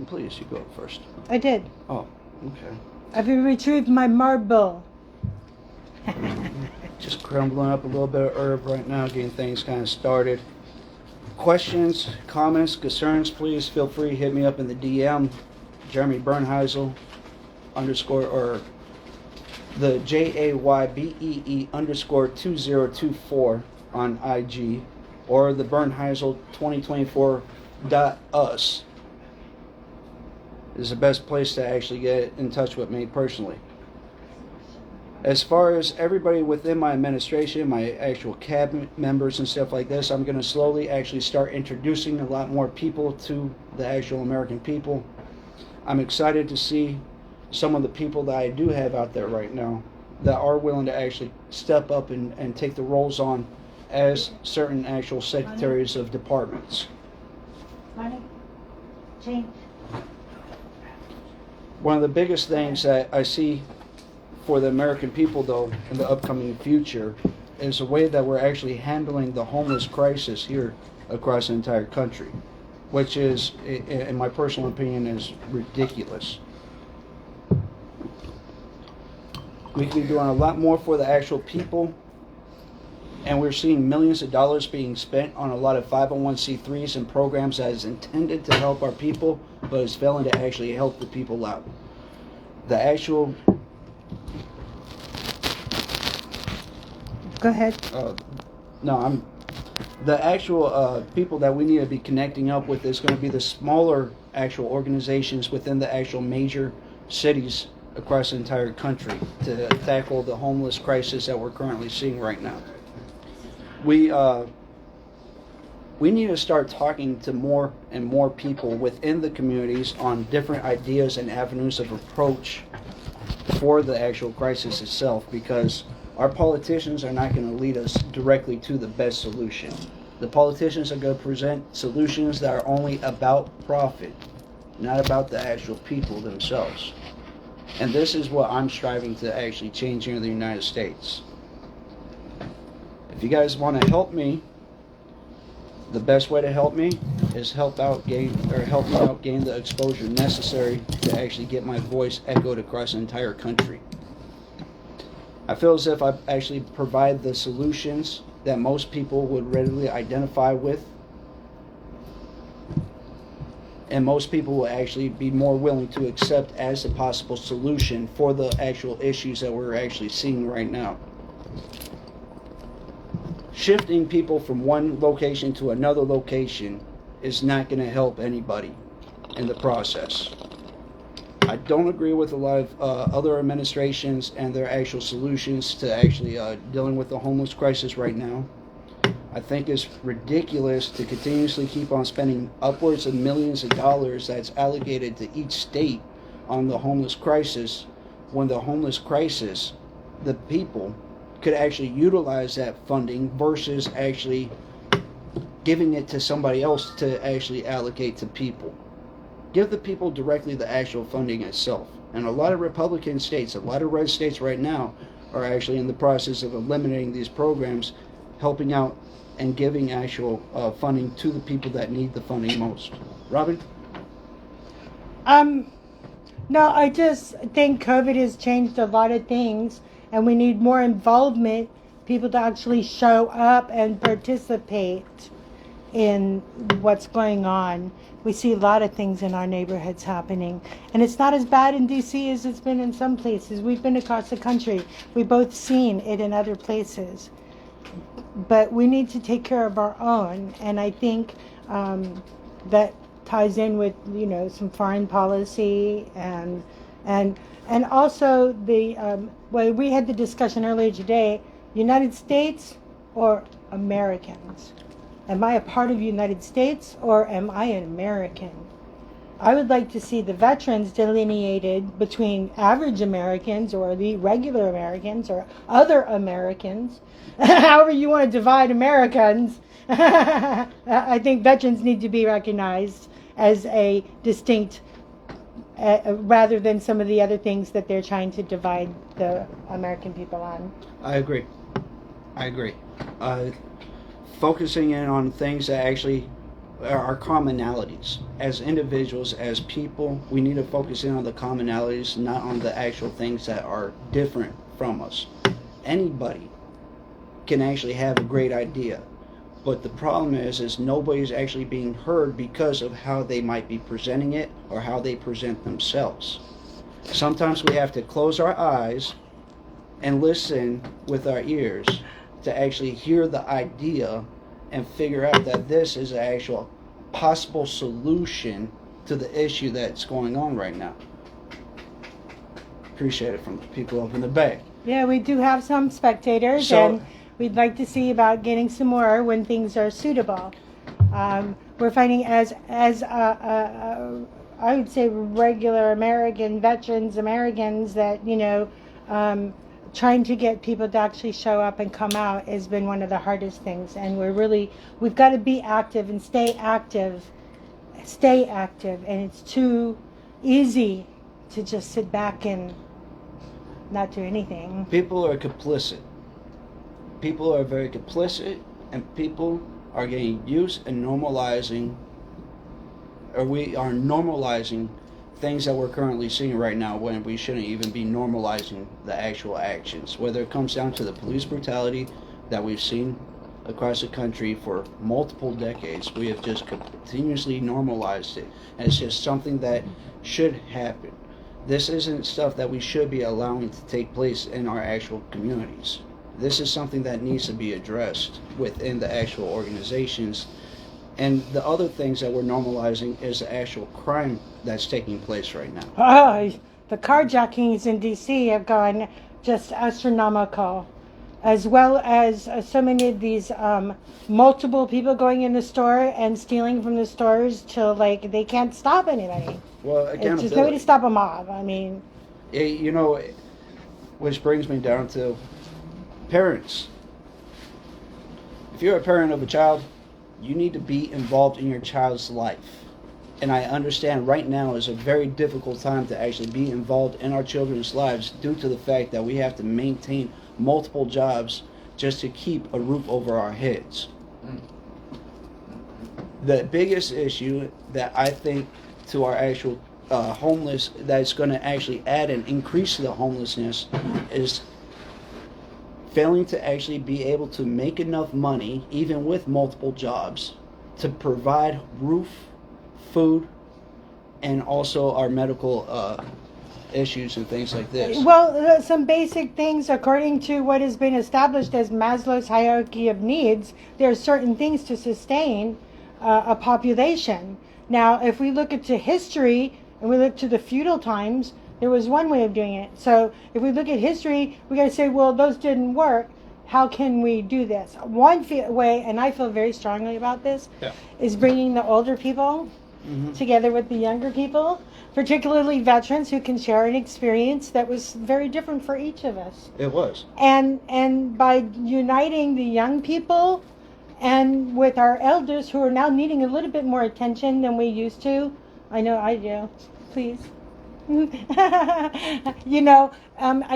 Please, you go first. I did. Oh, okay. I've retrieved my marble. Just crumbling up a little bit of herb right now, getting things kind of started. Questions, comments, concerns, please feel free to hit me up in the DM, Jeremy Bernheisel underscore, or the JAYBEE underscore 2024 on IG, or the Bernheisel 2024.us is the best place to actually get in touch with me personally. As far as everybody within my administration, my actual cabinet members and stuff like this, I'm going to slowly actually start introducing a lot more people to the actual American people. I'm excited to see some of the people that I do have out there right now that are willing to actually step up and take the roles on as certain actual secretaries of departments. Money? Change? One of the biggest things that I see for the American people, though, in the upcoming future is the way that we're actually handling the homeless crisis here across the entire country, which is, in my personal opinion, is ridiculous. We could be doing a lot more for the actual people, and we're seeing millions of dollars being spent on a lot of 501c3s and programs that is intended to help our people, but is failing to actually help the people out. The actual... Go ahead. The actual people that we need to be connecting up with is going to be the smaller actual organizations within the actual major cities across the entire country to tackle the homeless crisis that we're currently seeing right now. We need to start talking to more and more people within the communities on different ideas and avenues of approach for the actual crisis itself, because our politicians are not going to lead us directly to the best solution. The politicians are going to present solutions that are only about profit, not about the actual people themselves. And this is what I'm striving to actually change here in the United States. If you guys want to help me, the best way to help me is help me out gain the exposure necessary to actually get my voice echoed across the entire country. I feel as if I actually provide the solutions that most people would readily identify with, and most people will actually be more willing to accept as a possible solution for the actual issues that we're actually seeing right now. Shifting people from one location to another location is not going to help anybody in the process. I don't agree with a lot of other administrations and their actual solutions to actually dealing with the homeless crisis right now. I think it's ridiculous to continuously keep on spending upwards of millions of dollars that's allocated to each state on the homeless crisis, when the homeless crisis, the people could actually utilize that funding versus actually giving it to somebody else to actually allocate to people. Give the people directly the actual funding itself. And a lot of Republican states, a lot of red states right now are actually in the process of eliminating these programs, helping out and giving actual funding to the people that need the funding most. Robin? No, I just think COVID has changed a lot of things, and we need more involvement, people to actually show up and participate in what's going on. We see a lot of things in our neighborhoods happening, and it's not as bad in DC as it's been in some places. We've been across the country. We've both seen it in other places, but we need to take care of our own, and I think that ties in with, you know, some foreign policy and also the well, we had the discussion earlier today, United States or Americans. Am I a part of the United States or am I an American? I would like to see the veterans delineated between average Americans or the regular Americans or other Americans. However you want to divide Americans. I think veterans need to be recognized as a distinct, rather than some of the other things that they're trying to divide the American people on. I agree. Focusing in on things that actually our commonalities. As individuals, as people, we need to focus in on the commonalities, not on the actual things that are different from us. Anybody can actually have a great idea, but the problem is nobody's actually being heard because of how they might be presenting it or how they present themselves. Sometimes we have to close our eyes and listen with our ears to actually hear the idea and figure out that this is an actual possible solution to the issue that's going on right now. Appreciate it from the people up in the back. Yeah, we do have some spectators, and we'd like to see about getting some more when things are suitable. We're finding as I would say regular American veterans, Americans, that trying to get people to actually show up and come out has been one of the hardest things. And we've got to be active and stay active. And it's too easy to just sit back and not do anything. People are complicit. People are very complicit, and people are getting used and normalizing, or we are normalizing things that we're currently seeing right now when we shouldn't even be normalizing the actual actions. Whether it comes down to the police brutality that we've seen across the country for multiple decades, we have just continuously normalized it. And it's just something that should happen. This isn't stuff that we should be allowing to take place in our actual communities. This is something that needs to be addressed within the actual organizations. And the other things that we're normalizing is the actual crime that's taking place right now. Oh, the carjackings in D.C. have gone just astronomical, as well as so many of these multiple people going in the store and stealing from the stores till they can't stop anybody. Well, It's just no way to stop a mob. I mean, which brings me down to parents. If you're a parent of a child, you need to be involved in your child's life. And I understand right now is a very difficult time to actually be involved in our children's lives due to the fact that we have to maintain multiple jobs just to keep a roof over our heads. The biggest issue that I think to our actual homeless, that's going to actually add and increase the homelessness, is failing to actually be able to make enough money, even with multiple jobs, to provide roof, food, and also our medical issues and things like this. well, some basic things according to what has been established as Maslow's hierarchy of needs. There are certain things to sustain a population. Now, if we look into history and we look to the feudal times, there was one way of doing it. So if we look at history, we got to say, well, those didn't work. How can we do this? One way, and I feel very strongly about this, is bringing the older people together with the younger people, particularly veterans who can share an experience that was very different for each of us. It was. And by uniting the young people and with our elders who are now needing a little bit more attention than we used to, I know I do, please. I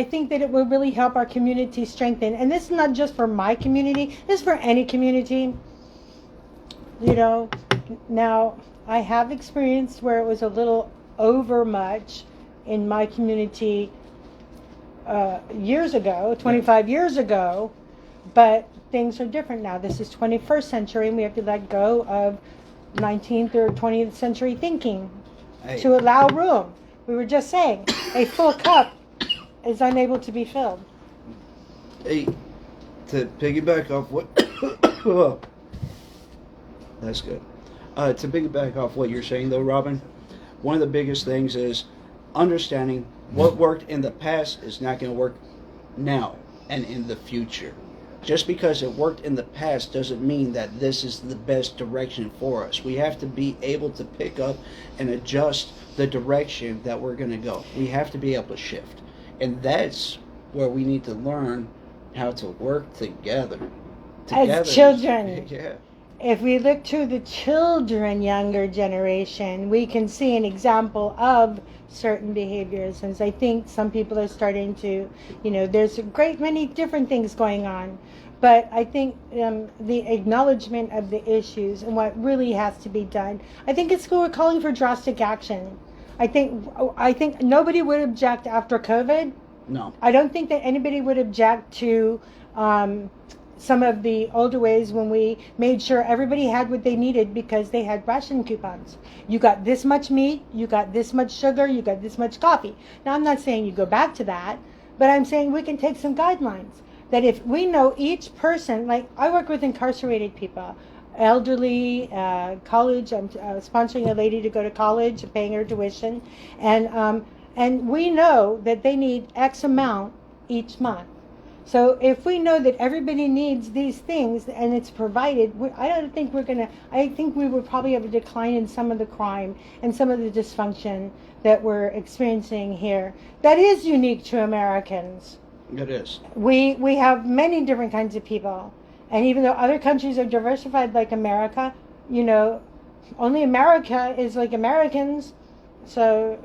think that it will really help our community strengthen. And this is not just for my community, this is for any community. Now I have experienced where it was a little over much in my community years ago, 25 years ago, but things are different now. This is 21st century, and we have to let go of 19th or 20th century thinking to allow room. We were just saying, a full cup is unable to be filled. Hey, to piggyback off what... That's good. To piggyback off what you're saying, though, Robin, one of the biggest things is understanding what worked in the past is not going to work now and in the future. Just because it worked in the past doesn't mean that this is the best direction for us. We have to be able to pick up and adjust the direction that we're going to go. We have to be able to shift. And that's where we need to learn how to work together. As children. Yeah. If we look to the children, younger generation, we can see an example of certain behaviors. And I think some people are starting to, there's a great many different things going on. But I think the acknowledgement of the issues and what really has to be done. I think it's we're calling for drastic action. I think nobody would object after COVID. No. I don't think that anybody would object to some of the older ways when we made sure everybody had what they needed because they had ration coupons. You got this much meat, you got this much sugar, you got this much coffee. Now, I'm not saying you go back to that, but I'm saying we can take some guidelines. That if we know each person, like I work with incarcerated people, elderly, college, I'm sponsoring a lady to go to college, paying her tuition, and we know that they need X amount each month. So if we know that everybody needs these things and it's provided, I don't think we're going to, I think we will probably have a decline in some of the crime and some of the dysfunction that we're experiencing here. That is unique to Americans. It is. We have many different kinds of people. And even though other countries are diversified like America, only America is like Americans. So.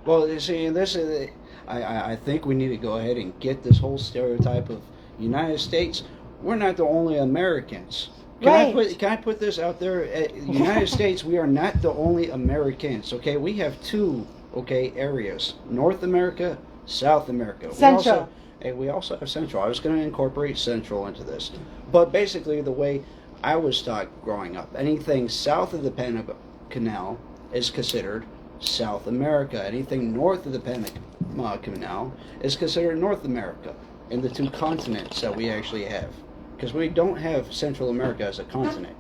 Well, you see, this is, I think we need to go ahead and get this whole stereotype of United States. We're not the only Americans. Can I put this out there? United States, we are not the only Americans. Okay, we have two areas: North America, South America. Central. We also have Central. I was going to incorporate Central into this, but basically the way I was taught growing up, anything south of the Panama Canal is considered South America. Anything north of the Panama Canal is considered North America in the two continents that we actually have. Because we don't have Central America as a continent.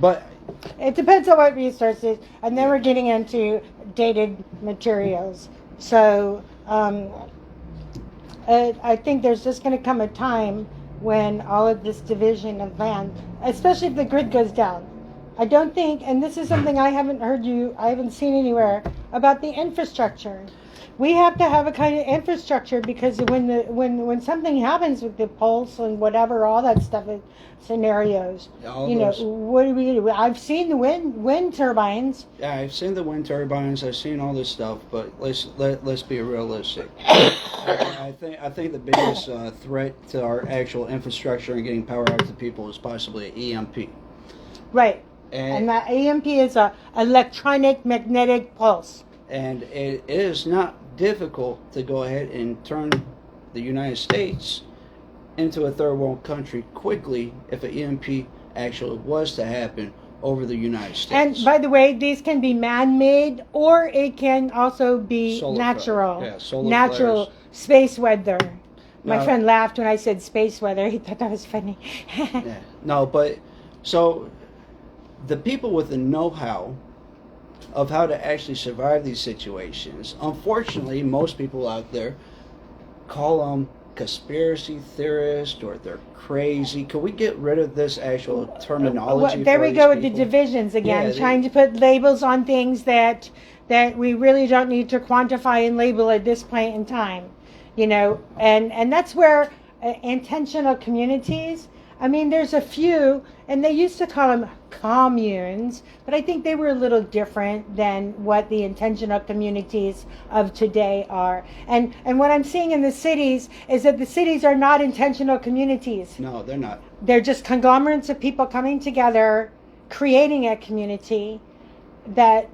But it depends on what resources, and then we're getting into dated materials. So I think there's just going to come a time when all of this division of land, especially if the grid goes down. I don't think, and this is something I haven't seen anywhere, about the infrastructure. We have to have a kind of infrastructure because when something happens with the pulse and whatever, all that stuff, scenarios, what do we do? I've seen the wind turbines. Yeah, I've seen the wind turbines. I've seen all this stuff, but let's be realistic. I think the biggest threat to our actual infrastructure and getting power out to people is possibly EMP. Right. And that EMP is a electronic magnetic pulse. And it is not difficult to go ahead and turn the United States into a third world country quickly if an EMP actually was to happen over the United States. And by the way, these can be man-made or it can also be Solar natural. Natural flares. Space weather. My friend laughed when I said space weather. He thought that was funny. Yeah. No, but so the people with the know-how of how to actually survive these situations, unfortunately, most people out there call them conspiracy theorists or they're crazy. Can we get rid of this actual terminology? Well, there we go with the divisions again, trying to put labels on things that we really don't need to quantify and label at this point in time. And that's where intentional communities, I mean, there's a few, and they used to call them communes, but I think they were a little different than what the intentional communities of today are. And what I'm seeing in the cities is that the cities are not intentional communities. No, they're not. They're just conglomerates of people coming together, creating a community that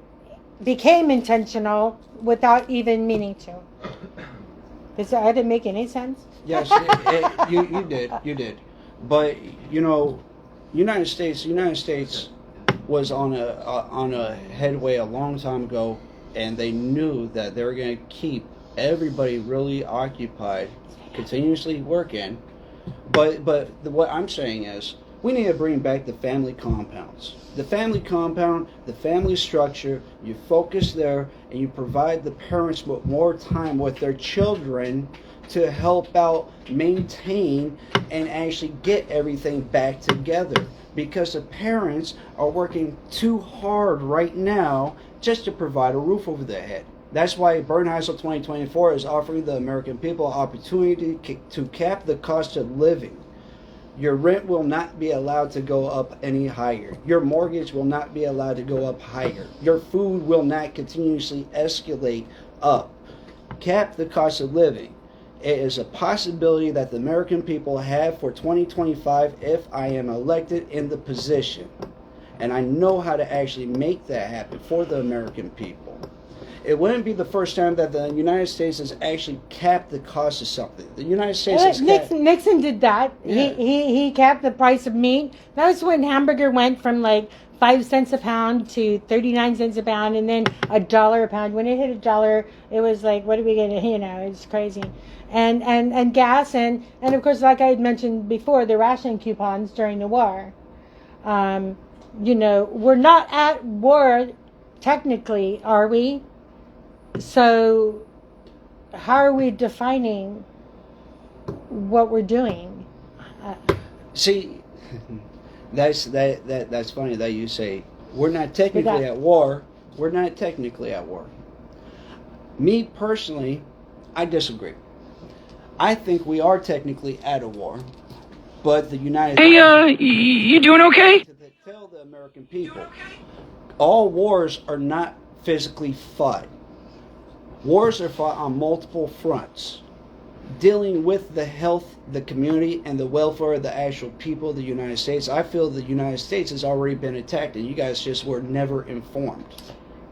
became intentional without even meaning to. I didn't make any sense? Yes, you did. But United States was on a headway a long time ago, and they knew that they were going to keep everybody really occupied, continuously working. But what I'm saying is, we need to bring back the family compounds. The family compound, the family structure, you focus there, and you provide the parents with more time with their children to help out, maintain, and actually get everything back together. Because the parents are working too hard right now just to provide a roof over their head. That's why Bernheisel 2024 is offering the American people an opportunity to cap the cost of living. Your rent will not be allowed to go up any higher. Your mortgage will not be allowed to go up higher. Your food will not continuously escalate up. Cap the cost of living. It is a possibility that the American people have for 2025 if I am elected in the position. And I know how to actually make that happen for the American people. It wouldn't be the first time that the United States has actually capped the cost of something. The United States has capped... Nixon did that. Yeah. He capped the price of meat. That was when hamburger went from like 5 cents a pound to 39 cents a pound, and then $1 a pound. When it hit $1, it was like, what are we gonna, it's crazy. And gas and of course, like I had mentioned before, the ration coupons during the war. We're not at war technically, are we? So how are we defining what we're doing? See, that's funny that you say we're not technically at war. We're not technically at war. Me personally, I disagree. I think we are technically at a war, but the United States... Hey, you doing okay? To tell the American people, all wars are not physically fought. Wars are fought on multiple fronts, dealing with the health, the community, and the welfare of the actual people of the United States. I feel the United States has already been attacked, and you guys just were never informed.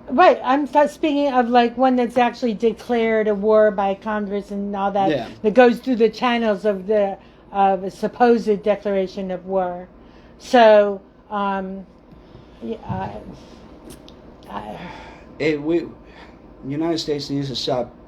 Right, I'm speaking of like one that's actually declared a war by Congress and all that. Yeah. That goes through the channels of the a supposed declaration of war. So, United States needs to stop